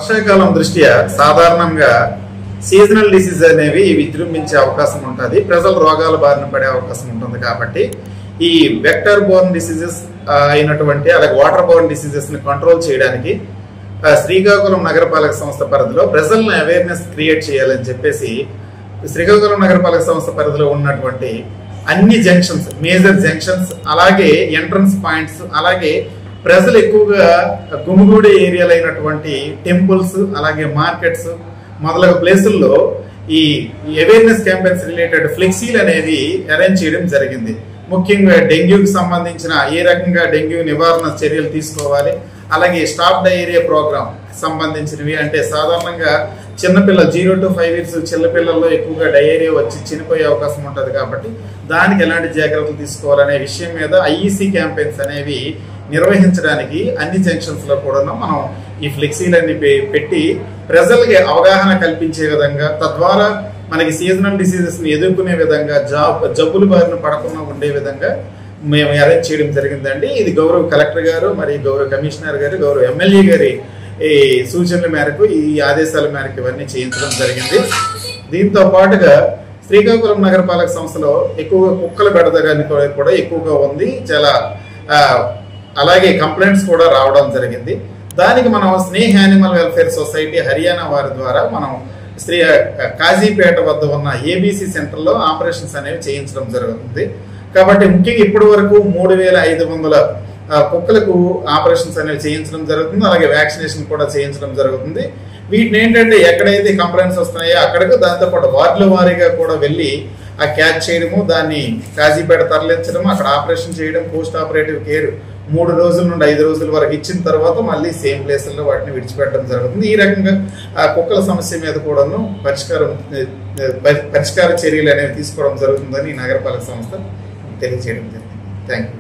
వర్షాకాలం దృష్ట్యా సాధారణంగా సీజనల్ డిసీజ్ అనేవి విజృంభించే అవకాశం ఉంటుంది. ప్రజలు రోగాల బారిన పడే అవకాశం ఉంటుంది. కాబట్టి ఈ వెక్టర్ బోర్న్ డిసీజెస్ అయినటువంటి అలాగే వాటర్ బోర్న్ డిసీజెస్ ని కంట్రోల్ చేయడానికి శ్రీకాకుళం నగరపాలక సంస్థ పరిధిలో ప్రజలను అవేర్నెస్ క్రియేట్ చేయాలని చెప్పేసి శ్రీకాకుళం నగరపాలక సంస్థ పరిధిలో ఉన్నటువంటి అన్ని జంక్షన్స్, మేజర్ జంక్షన్స్, అలాగే ఎంట్రన్స్ పాయింట్స్, అలాగే ప్రజలు ఎక్కువగా గుమిగూడే ఏరియాలు అయినటువంటి టెంపుల్స్, అలాగే మార్కెట్స్ మొదలగు ప్లేసుల్లో ఈ అవేర్నెస్ క్యాంపెయిన్స్ రిలేటెడ్ ఫ్లెక్సీలు అనేది అరేంజ్ చేయడం జరిగింది. ముఖ్యంగా డెంగ్యూకి సంబంధించిన ఏ రకంగా డెంగ్యూ నివారణ చర్యలు తీసుకోవాలి, అలాగే స్టాప్ డయేరియా ప్రోగ్రామ్ సంబంధించినవి, అంటే సాధారణంగా చిన్నపిల్లలు 0 to 5 years చిన్నపిల్లల్లో ఎక్కువగా డయేరియా వచ్చి చనిపోయే అవకాశం ఉంటుంది. కాబట్టి దానికి ఎలాంటి జాగ్రత్తలు తీసుకోవాలనే విషయం మీద ఐఈసీ క్యాంపెయిన్స్ అనేవి నిర్వహించడానికి అన్ని జంక్షన్స్ లో కూడా మనం ఈ ఫ్లెక్సీలన్నీ పెట్టి ప్రజలకి అవగాహన కల్పించే విధంగా, తద్వారా మనకి సీజనల్ డిసీజెస్ ని ఎదుర్కొనే విధంగా, జబ్బులు బారిన పడకుండా ఉండే విధంగా మేము అరేంజ్ చేయడం జరిగిందండి. ఇది గౌరవ కలెక్టర్ గారు, మరి గౌరవ కమిషనర్ గారు, గౌరవ ఎమ్మెల్యే గారి ఈ సూచనల మేరకు, ఈ ఆదేశాల మేరకు ఇవన్నీ చేయించడం జరిగింది. దీంతో పాటుగా శ్రీకాకుళం నగరపాలక సంస్థలో ఎక్కువగా కుక్కల బెడద కూడా ఎక్కువగా ఉంది. చాలా అలాగే కంప్లైంట్స్ కూడా రావడం జరిగింది. దానికి మనం Sneh animal welfare society Haryana వారి ద్వారా మనం కాజీపేట వద్ద ఉన్న ఏబీసీ సెంటర్లో ఆపరేషన్స్ అనేవి చేయించడం జరుగుతుంది. కాబట్టి ముఖ్యంగా ఇప్పటి వరకు 3500 కుక్కలకు ఆపరేషన్స్ అనేవి చేయించడం జరుగుతుంది. అలాగే వ్యాక్సినేషన్ కూడా చేయించడం జరుగుతుంది. వీటిని ఏంటంటే ఎక్కడైతే కంప్లైంట్స్ వస్తున్నాయో అక్కడికి, దాంతోపాటు వార్డుల వారీగా కూడా వెళ్ళి ఆ క్యాచ్ చేయడము, దాన్ని కాజీపేట తరలించడం, అక్కడ ఆపరేషన్ చేయడం, పోస్ట్ ఆపరేటివ్ కేర్ 3 రోజుల నుండి 5 రోజుల వరకు ఇచ్చిన తర్వాత మళ్ళీ సేమ్ ప్లేసుల్లో వాటిని విడిచిపెట్టడం జరుగుతుంది. ఈ రకంగా ఆ కుక్కల సమస్య మీద కూడాను పరిష్కార చర్యలు అనేవి తీసుకోవడం జరుగుతుందని నగరపాలక సంస్థ తెలియజేయడం జరిగింది. Thank you.